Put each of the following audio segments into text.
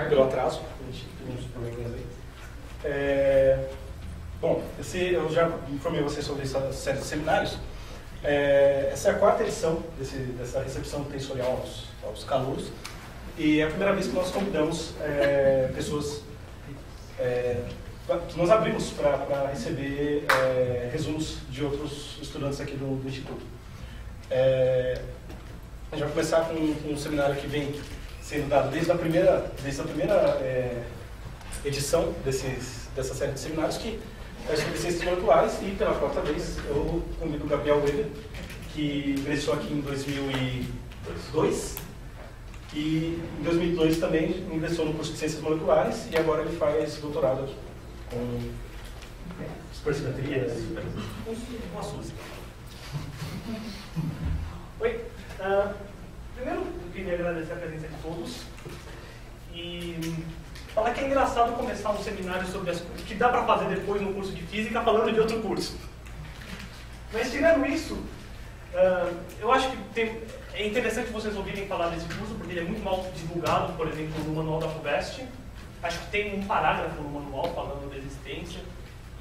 pelo atraso, a gente teve uns probleminhas aí. Bom, eu já informei vocês sobre essa série de seminários. Essa é a 4ª edição dessa recepção tensorial aos calouros, e é a primeira vez que nós convidamos pessoas que nós abrimos para receber resumos de outros estudantes aqui do Instituto. A gente vai começar com um seminário que vem sendo dado desde a primeira edição dessa série de seminários, que é sobre ciências moleculares, e pela 4ª vez eu convido o Gabriel Weber, que ingressou aqui em 2002, e em 2002 também ingressou no curso de ciências moleculares, e agora ele faz doutorado aqui, com supersimetrias, com a Suzy. Oi, primeiro eu queria agradecer a presença de todos e falar que é engraçado começar um seminário sobre as coisas que dá para fazer depois no curso de física falando de outro curso. Mas tirando isso, eu acho que é interessante vocês ouvirem falar desse curso, porque ele é muito mal divulgado, por exemplo, no manual da FUVEST. Acho que tem um parágrafo no manual falando da existência,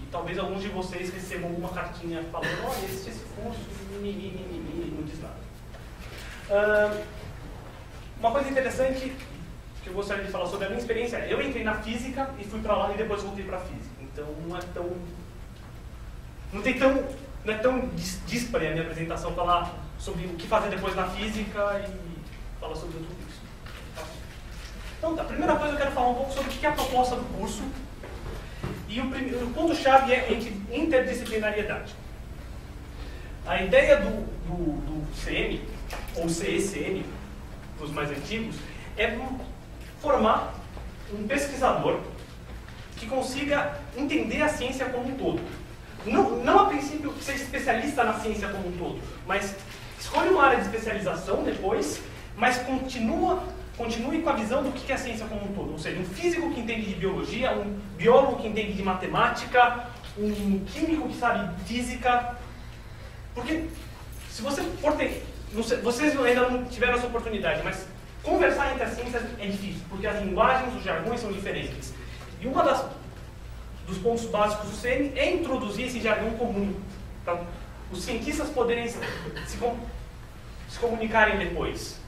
e talvez alguns de vocês recebam alguma cartinha falando: olha, existe esse curso, não diz nada. Uma coisa interessante que eu gostaria de falar sobre a minha experiência: eu entrei na física e fui para lá e depois voltei para a física. Então não é tão dispare a minha apresentação falar sobre o que fazer depois na física e falar sobre tudo isso. Então, a primeira coisa eu quero falar um pouco sobre o que é a proposta do curso. E o ponto-chave é interdisciplinariedade. A ideia do CM, ou CECM, para os mais antigos, é formar um pesquisador que consiga entender a ciência como um todo. Não a princípio ser especialista na ciência como um todo, mas escolhe uma área de especialização depois, mas continue com a visão do que é a ciência como um todo. Ou seja, um físico que entende de biologia, um biólogo que entende de matemática, um químico que sabe física. Porque se você for ter... Vocês ainda não tiveram essa oportunidade, mas conversar entre as ciências é difícil, porque as linguagens, os jargões são diferentes. E dos pontos básicos do CM é introduzir esse jargão comum, para os cientistas poderem se comunicarem depois.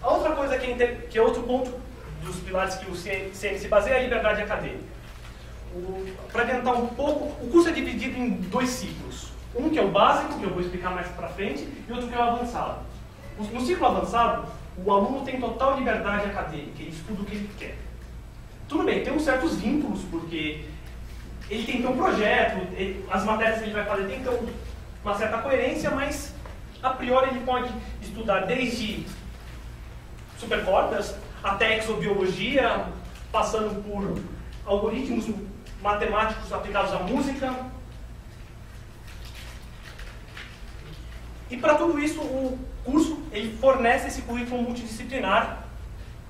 A outra coisa que é outro ponto dos pilares que o CM se baseia é a liberdade acadêmica. Para adiantar um pouco, o curso é dividido em 2 ciclos. Um que é o básico, que eu vou explicar mais para frente, e outro que é o avançado. No ciclo avançado, o aluno tem total liberdade acadêmica, ele estuda o que ele quer. Tudo bem, tem uns certos vínculos, porque ele tem que ter um projeto, as matérias que ele vai fazer tem que ter uma certa coerência, mas a priori ele pode estudar desde supercordas até exobiologia, passando por algoritmos matemáticos aplicados à música. E para tudo isso, o curso ele fornece esse currículo multidisciplinar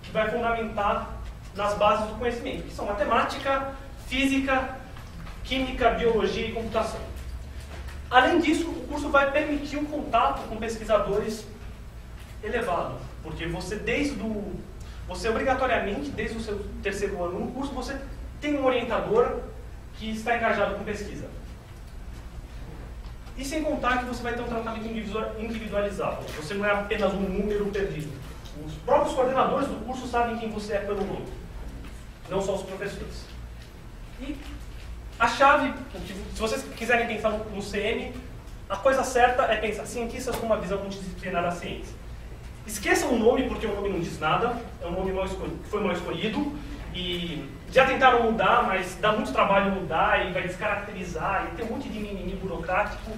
que vai fundamentar nas bases do conhecimento, que são matemática, física, química, biologia e computação. Além disso, o curso vai permitir um contato com pesquisadores elevado, porque você obrigatoriamente, desde o seu 3º ano no curso, você tem um orientador que está engajado com pesquisa. E sem contar que você vai ter um tratamento individualizado. Você não é apenas um número perdido. Os próprios coordenadores do curso sabem quem você é pelo nome, não só os professores. E a chave, se vocês quiserem pensar no CM, a coisa certa é pensar cientistas com uma visão multidisciplinar da ciência. Esqueçam o nome, porque o nome não diz nada, é um nome que foi mal escolhido, e já tentaram mudar, mas dá muito trabalho mudar, e vai descaracterizar, e tem um monte de mimimi burocrático.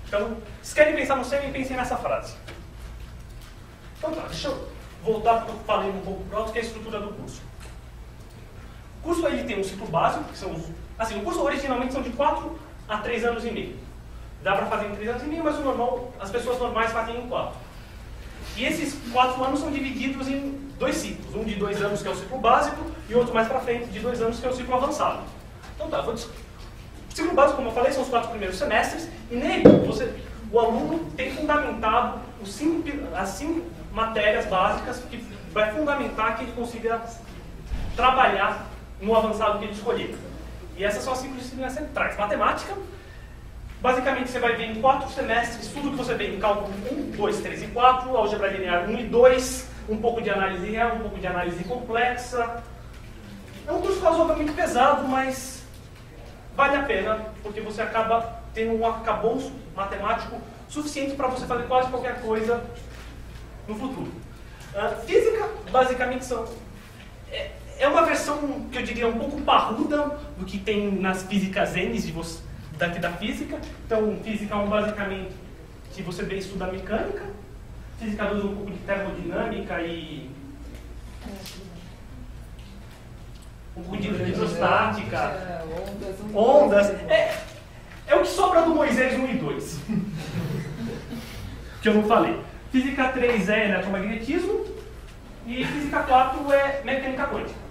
Então, se querem pensar no CM, pensem nessa frase. Então tá, deixa eu voltar para o que eu falei um pouco pronto, que é a estrutura do curso. O curso ele tem um ciclo básico, que são o curso originalmente são de 4 a 3 anos e meio. Dá para fazer em 3 anos e meio, mas as pessoas normais fazem em 4. E esses 4 anos são divididos em 2 ciclos. Um de 2 anos, que é o ciclo básico, e outro mais para frente, de 2 anos, que é o ciclo avançado. Então tá, o ciclo básico, como eu falei, são os 4 primeiros semestres, e nele o aluno tem fundamentado as 5 matérias básicas que vai fundamentar que ele consiga trabalhar no avançado que ele escolher. E essas são as 5 disciplinas centrais. Matemática, basicamente você vai ver em 4 semestres tudo que você vê em cálculo 1, 2, 3 e 4, álgebra linear 1 e 2, um pouco de análise real, um pouco de análise complexa. É um curso razoavelmente pesado, mas vale a pena, porque você acaba tendo um arcabouço matemático suficiente para você fazer quase qualquer coisa no futuro. Física, basicamente, é uma versão que eu diria um pouco parruda do que tem nas físicas N daqui da física. Então, física 1, basicamente, se você bem estuda mecânica. Física 2, um pouco de termodinâmica e um pouco de hidrostática. Ondas. É o que sobra do Moisés 1 e 2. Que eu não falei. Física 3 é eletromagnetismo e física 4 é mecânica quântica.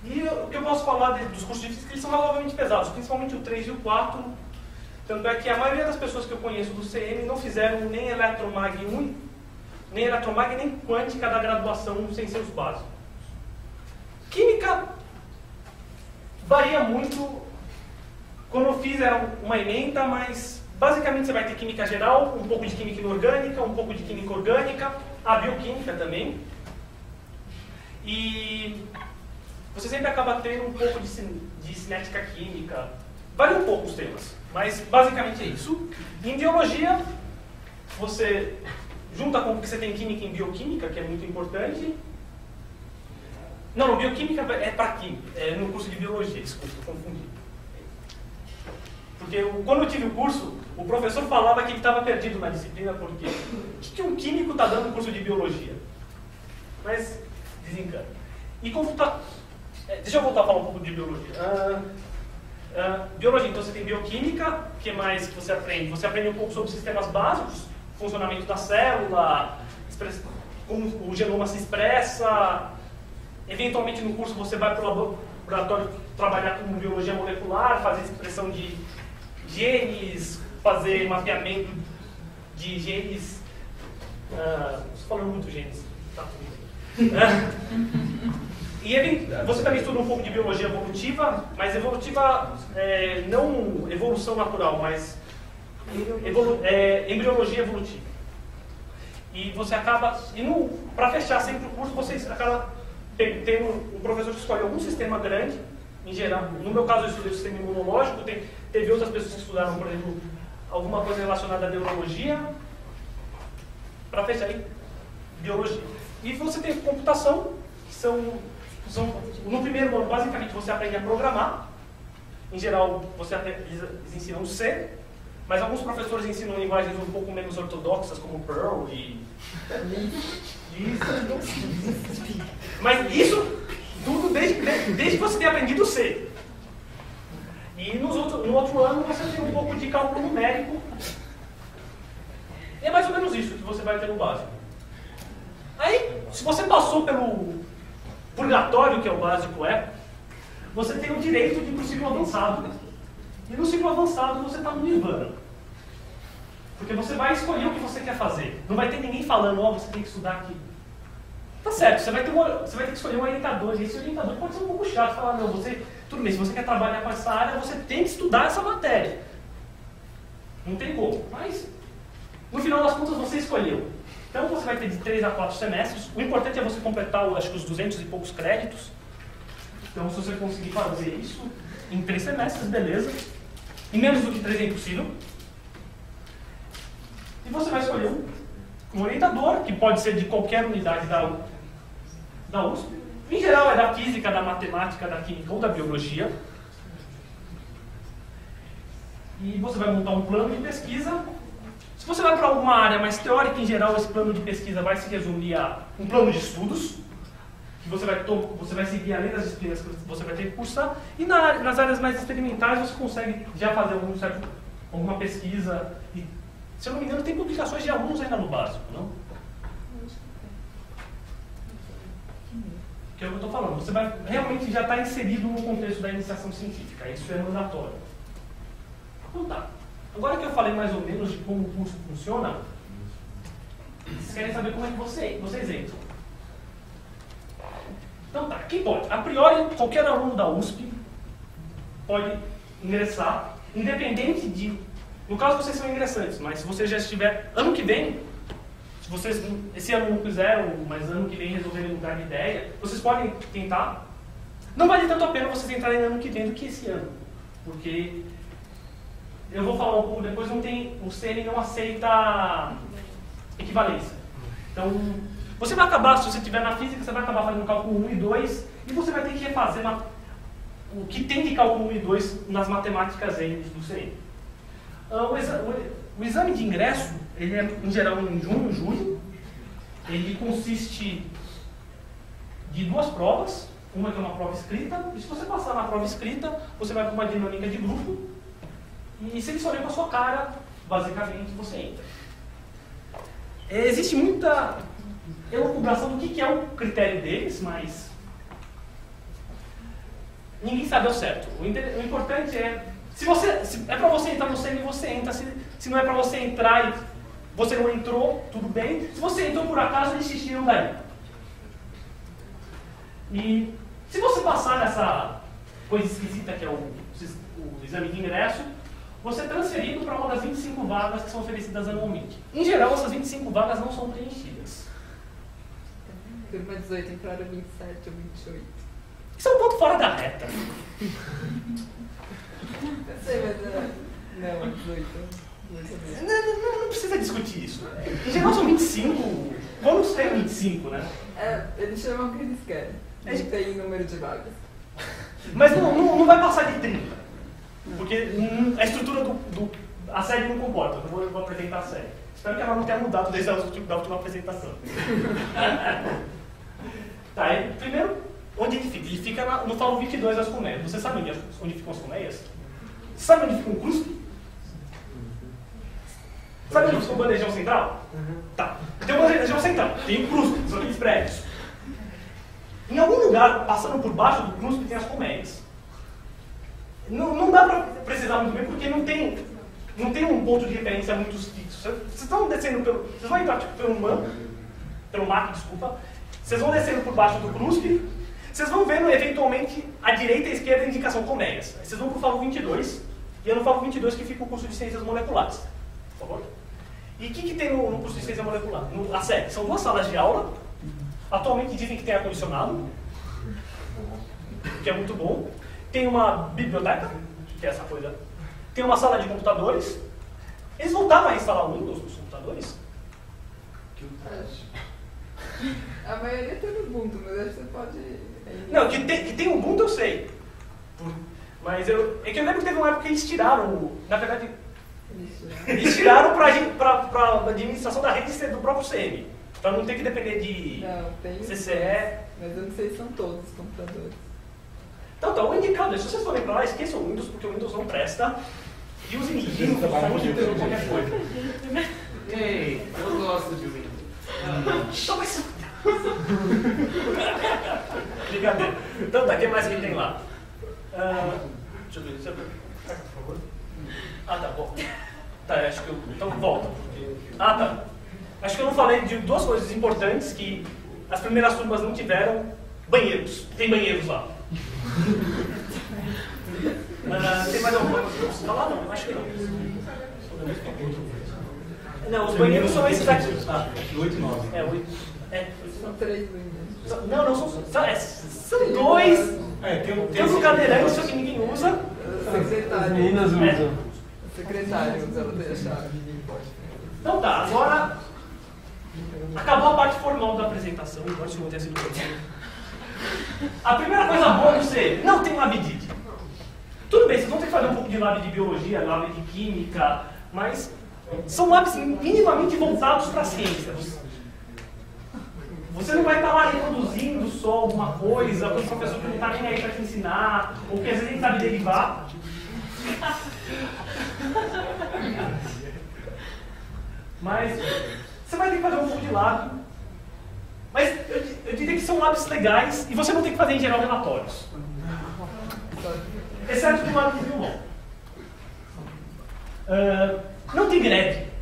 E o que eu posso falar dos cursos de física, eles são razoavelmente pesados, principalmente o 3 e o 4. Tanto é que a maioria das pessoas que eu conheço do CM não fizeram nem eletromag 1, nem eletromag, nem quântica da graduação sem seus básicos. Química varia muito. Quando eu fiz era uma ementa, mas basicamente você vai ter química geral, um pouco de química inorgânica, um pouco de química orgânica, a bioquímica também. E você sempre acaba tendo um pouco de cinética química. Varia um pouco os temas, mas basicamente é isso. Em biologia, você junta com o que você tem química em bioquímica, que é muito importante. Não, bioquímica é para química, é no curso de biologia, desculpa, eu confundi. Porque quando eu tive o curso, o professor falava que ele estava perdido na disciplina, porque o que um químico está dando no curso de biologia? Mas desencana. E deixa eu voltar a falar um pouco de biologia. Biologia, então você tem bioquímica, o que mais que você aprende? Você aprende um pouco sobre sistemas básicos, funcionamento da célula, como o genoma se expressa. Eventualmente no curso você vai para o laboratório trabalhar com biologia molecular, fazer expressão de genes, fazer mapeamento de genes. Estou falando muito genes. Tá. E você também estuda um pouco de biologia evolutiva, mas evolutiva não evolução natural, mas embriologia evolutiva. E você acaba, para fechar sempre o curso, você acaba tendo um professor que escolhe algum sistema grande, em geral. No meu caso eu estudei o sistema imunológico, teve outras pessoas que estudaram, por exemplo, alguma coisa relacionada à neurologia. Para fechar aí, biologia. E você tem computação, que no primeiro ano, basicamente, você aprende a programar. Em geral, eles ensinam C, mas alguns professores ensinam linguagens um pouco menos ortodoxas, como Perl e... Mas isso tudo desde que você tenha aprendido C. E no outro ano você tem um pouco de cálculo numérico. E é mais ou menos isso que você vai ter no básico. Aí, se você passou pelo purgatório, que é o básico, você tem o direito de ir para o ciclo avançado. E no ciclo avançado você está no nirvana. Porque você vai escolher o que você quer fazer. Não vai ter ninguém falando, você tem que estudar aqui. Tá certo, você vai ter que escolher um orientador. E esse orientador pode ser um pouco chato. Falar, não, tudo bem, se você quer trabalhar com essa área, você tem que estudar essa matéria. Não tem como. Mas, no final das contas, você escolheu. Então, você vai ter de 3 a 4 semestres. O importante é você completar, acho que os 200 e poucos créditos. Então, se você conseguir fazer isso em 3 semestres, beleza. Em menos do que 3 é impossível. E você vai escolher um orientador, que pode ser de qualquer unidade da USP. Em geral, é da física, da matemática, da química ou da biologia. E você vai montar um plano de pesquisa. Se você vai para alguma área mais teórica, em geral, esse plano de pesquisa vai se resumir a um plano de estudos, que você vai seguir além das disciplinas que você vai ter que cursar. E nas áreas mais experimentais, você consegue já fazer alguma pesquisa. E, se eu não me engano, tem publicações de alunos ainda no básico, não? Que é o que eu estou falando. Você vai realmente já estar inserido no contexto da iniciação científica. Isso é mandatório. Então tá. Agora que eu falei mais ou menos de como o curso funciona, vocês querem saber como é que vocês entram. Quem pode? A priori, qualquer aluno da USP pode ingressar, independente de... No caso, vocês são ingressantes, mas se você já estiver... Ano que vem, se vocês esse ano não quiseram, mas ano que vem resolverem mudar de ideia, vocês podem tentar. Não vale tanto a pena vocês entrarem no ano que vem do que esse ano. Porque, eu vou falar um pouco depois, o CN não aceita equivalência. Então, você vai acabar, se você estiver na física, você vai acabar fazendo cálculo 1 e 2, e você vai ter que refazer o que tem de cálculo 1 e 2 nas matemáticas N do CN. O exame de ingresso, ele é em geral em junho e julho. Ele consiste de 2 provas, uma que é uma prova escrita, e se você passar na prova escrita, você vai para uma dinâmica de grupo, e se eles olharem com a sua cara, basicamente você entra. Existe muita elucubração do que é o critério deles, mas ninguém sabe ao certo. O importante é, se é para você entrar no CN, você entra. Se não é para você entrar e você não entrou, tudo bem. Se você entrou por acaso, eles te tiram daí. E se você passar nessa coisa esquisita que é o exame de ingresso, você é transferido para uma das 25 vagas que são oferecidas anualmente. Em geral, essas 25 vagas não são preenchidas. Turma 18 entraram 27 ou 28. Isso é um ponto fora da reta. Eu sei, mas não, 18. Não precisa discutir isso. Em geral são 25. Vamos ter 25, né? Eles chamam o que eles querem. Não tem número de vagas. Mas não vai passar de 30. Porque a estrutura a série não comporta. Eu vou apresentar a série. Espero que ela não tenha mudado desde a última apresentação. Tá, primeiro, onde ele fica? Ele fica no falo 22 das colmeias. Você sabe onde ficam as colmeias? Você sabe onde fica um cuspe? Sabe onde fica o bandejão central? Tá. Tem uma bandejão central, tem o cuspe, são aqueles prédios. Em algum lugar, passando por baixo do cuspe, tem as colmeias. Não dá para precisar muito bem, porque não tem um ponto de referência muito fixo. Vocês estão descendo vocês vão entrar tipo, pelo MAC, desculpa. Vocês vão descendo por baixo do CRUSP, vocês vão vendo eventualmente à direita e à esquerda a indicação colmeias. Aí vocês vão para o falo 22, e é no falo 22 que fica o curso de ciências moleculares. Por favor? E o que tem no curso de ciência molecular? A série, são 2 salas de aula. Atualmente dizem que tem ar-condicionado, que é muito bom. Tem uma biblioteca, que é essa coisa. Tem uma sala de computadores. Eles voltaram a instalar o Windows nos computadores? A maioria tem o Ubuntu, mas acho que você pode... Não, que tem Ubuntu eu sei. Mas é que eu lembro que teve uma época que eles tiraram, na verdade, eles tiraram para a administração da rede do próprio CM. Para não ter que depender de CCE. Mas eu não sei se são todos os computadores. Então, tá, o indicado, se vocês forem para lá, esqueçam o Windows, porque o Windows não presta. E usem Linux, ou qualquer coisa. Ei, eu gosto de Windows. Então vai se... Brincadeira. Então tá, o que mais que tem lá? Deixa eu ver, por favor. Ah, tá, bom. Tá, acho que eu... Então volta. Ah, tá. Acho que eu não falei de 2 coisas importantes que as primeiras turmas não tiveram. Banheiros. Tem banheiros lá. Tem mais alguma coisa que eu preciso falar? Não, acho que não. Não, os banheiros são esses aqui. 8 e 9. 8. São 3 Windows. Não, são 2. Tem um cadeirante, só que ninguém usa. Secretário. Meninas usam. O secretário usa, ela tem a chave. Então tá, agora acabou a parte formal da apresentação, embora isso não tenha sido possível. A primeira coisa boa do C, não tem lab DID. Tudo bem, vocês vão ter que fazer um pouco de lab de biologia, lab de química, mas são labs minimamente voltados para a ciência. Você não vai estar lá reproduzindo só alguma coisa, com o professor que não está nem aí para te ensinar, ou que às vezes nem sabe derivar. Mas você vai ter que fazer um pouco de lab. Mas eu diria que são labs legais e você não tem que fazer em geral relatórios. Exceto do lab de violão. Não tem greve.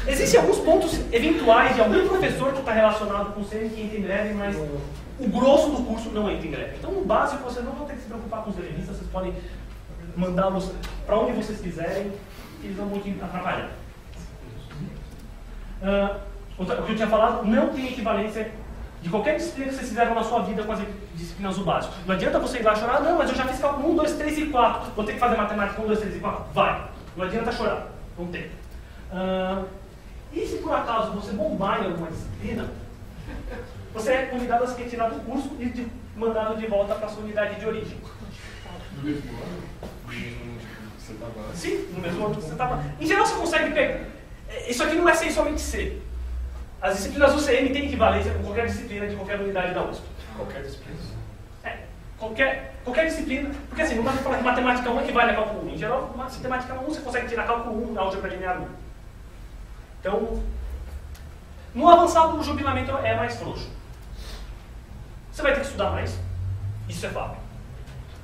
Existem alguns pontos eventuais de algum professor que está relacionado com o CM que entra em greve, mas o grosso do curso não entra em greve. Então, no básico, vocês não vão ter que se preocupar com os grevistas, vocês podem mandá-los para onde vocês quiserem, que eles não vão te atrapalhar. O que eu tinha falado, não tem equivalência de qualquer disciplina que vocês fizeram na sua vida com as disciplinas do básico. Não adianta você ir lá chorar, não, mas eu já fiz cálculo 1, 2, 3 e 4. Vou ter que fazer matemática 1, 2, 3 e 4? Vai. Não adianta chorar. Não tem. E se por acaso você bombar em alguma disciplina, você é convidado a se retirar do curso e mandado de volta para a sua unidade de origem. No mesmo ano? Você estava... Sim, no mesmo ano que você estava. Em geral você consegue pegar. Isso aqui não é somente C. As disciplinas do CM têm equivalência com qualquer disciplina de qualquer unidade da USP. Qualquer disciplina. Qualquer disciplina. Porque assim, não dá para falar que matemática 1 equivale a cálculo 1. Em geral, matemática 1 você consegue tirar cálculo 1 na álgebra linear 1. Então, no avançado o jubilamento é mais frouxo. Você vai ter que estudar mais. Isso é fato.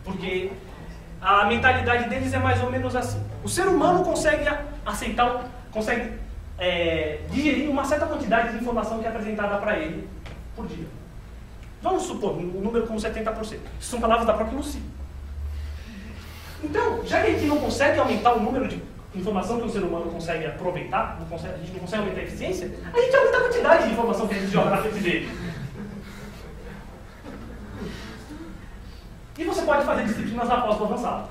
Porque a mentalidade deles é mais ou menos assim. O ser humano consegue aceitar, consegue digerir uma certa quantidade de informação que é apresentada para ele por dia. Vamos supor, um número como 70%. Isso são palavras da própria Lucy. Então, já que a gente não consegue aumentar o número de informação que o ser humano consegue aproveitar, a gente não consegue aumentar a eficiência, a gente aumenta a quantidade de informação que a gente joga na frente dele. E você pode fazer disciplinas na pós-avançada.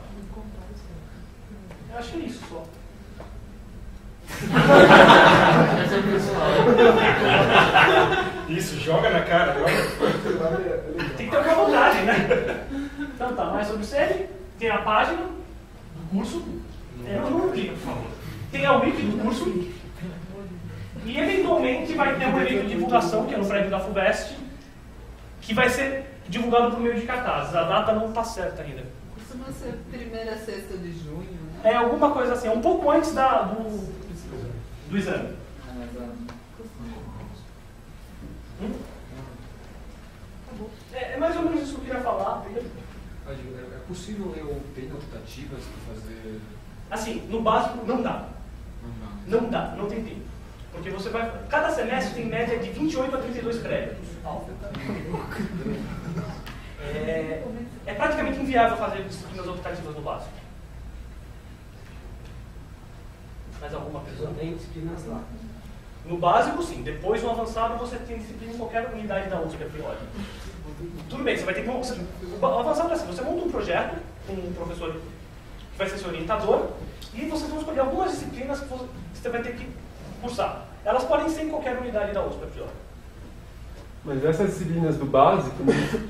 Eu acho que é isso só. Isso, joga na cara, joga. Tem que ter uma vontade, né? Então tá, mais sobre o CM, tem a página do curso, não clica, por favor. Tem a wiki do curso, e eventualmente vai ter um evento de divulgação, que é no prédio da FUVEST, que vai ser divulgado por meio de cartazes. A data não está certa ainda. Costuma ser primeira sexta de junho, né? É alguma coisa assim, um pouco antes do exame. É mais ou menos isso que eu queria falar. É possível eu ter optativas para fazer... Assim, no básico não dá. Não dá, não tem tempo. Porque você vai... Cada semestre tem média de 28 a 32 créditos. É praticamente inviável fazer disciplinas optativas no básico. Mais alguma pessoa? Tem disciplinas lá. No básico, sim. Depois, no avançado, você tem disciplina em qualquer unidade da USP, a priori. Tudo bem, você vai ter que... O avançado é assim, você monta um projeto com um professor que vai ser seu orientador e vocês vão escolher algumas disciplinas que você vai ter que cursar. Elas podem ser em qualquer unidade da USP, a priori. Mas essas disciplinas do básico,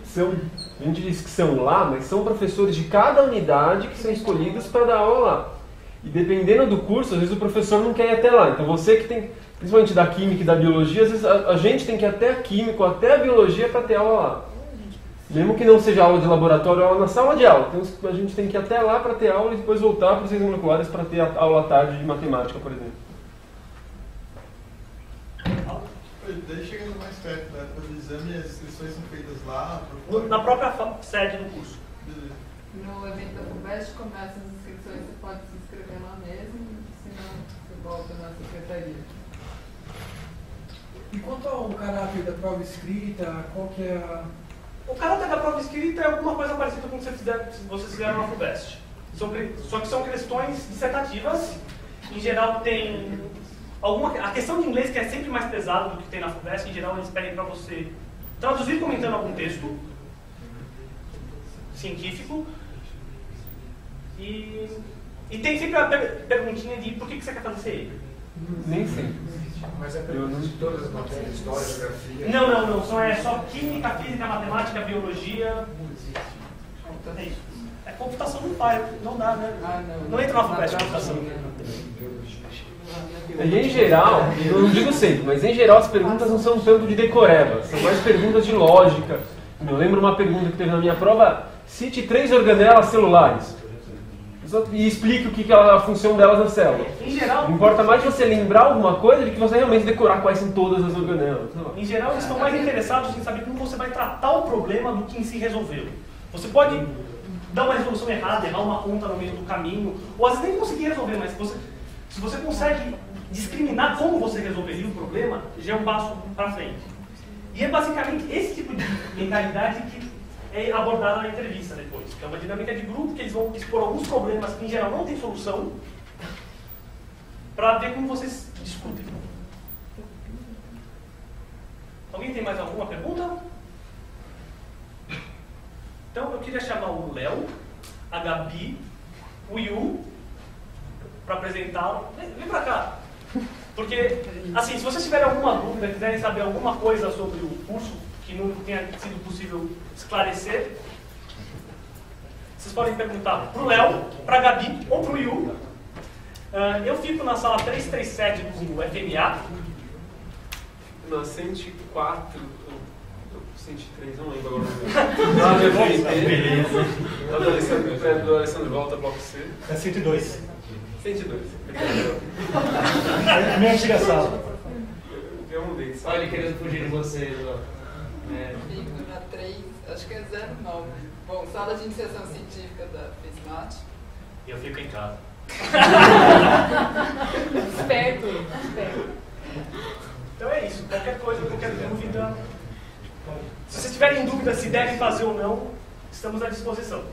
são, a gente diz que são lá, mas são professores de cada unidade que são escolhidos para dar aula lá. E dependendo do curso, às vezes o professor não quer ir até lá. Então você que tem, principalmente da química e da biologia, às vezes a gente tem que ir até a química ou até a biologia para ter aula lá. Mesmo que não seja aula de laboratório, aula na sala de aula. Então a gente tem que ir até lá para ter aula e depois voltar para os ciências moleculares para ter a aula à tarde de matemática, por exemplo. Daí chegando mais perto da época do exame, as inscrições são feitas lá? Na própria sede do curso. Beleza. No evento da FUVEST começa as inscrições, você pode se inscrever lá mesmo, senão você volta na secretaria. E quanto ao caráter da prova escrita, qual que é a... O caráter da prova escrita é alguma coisa parecida com o que vocês fizeram na FUVEST. Só que são questões dissertativas. Em geral tem... A questão de inglês, que é sempre mais pesada do que tem na FUVEST, em geral eles pedem para você traduzir comentando algum texto científico. E tem sempre a perguntinha de por que você quer fazer CE. Nem sempre. Mas é pergunta de todas as matérias, história, geografia... Não. Só química, física, matemática, biologia... É isso. É computação não dá, né? Não entra na FUVEST computação. E em geral, eu não digo sempre, mas em geral as perguntas não são tanto de decoreba, são mais perguntas de lógica. Eu lembro uma pergunta que teve na minha prova: cite 3 organelas celulares e explique o que é a função delas na célula. Em geral, importa mais você lembrar alguma coisa do que você realmente decorar quais são todas as organelas. Em geral, eles estão mais interessados em saber como você vai tratar o problema do que em si resolvê-lo. Você pode dar uma resolução errada, errar uma conta no meio do caminho, ou às vezes nem conseguir resolver, mas se você consegue discriminar como você resolveria o problema já é um passo para frente. E é basicamente esse tipo de mentalidade que é abordada na entrevista depois, que é uma dinâmica de grupo que eles vão expor alguns problemas que em geral não tem solução, para ver como vocês discutem. Alguém tem mais alguma pergunta? Então eu queria chamar o Léo, a Gabi, o Yu, para apresentá-lo. Vem para cá. Porque, assim, se vocês tiverem alguma dúvida, quiserem saber alguma coisa sobre o curso que não tenha sido possível esclarecer, vocês podem perguntar para o Léo, para a Gabi ou para o Yu. Eu fico na sala 337 do FMA. Na 104, 103, não lembro agora. Lá no FMT. Lá do Alessandro Volta, bloco C. É 102. 102. É a minha antiga sala. Eu mudei. Olha ele querendo fugir de vocês, ó. Fico na 3, acho que é 09. Bom, sala de iniciação científica da FISMAT. E eu fico em casa. Esperto. Então é isso. Qualquer coisa, qualquer dúvida. Se vocês tiverem dúvida se devem fazer ou não, estamos à disposição.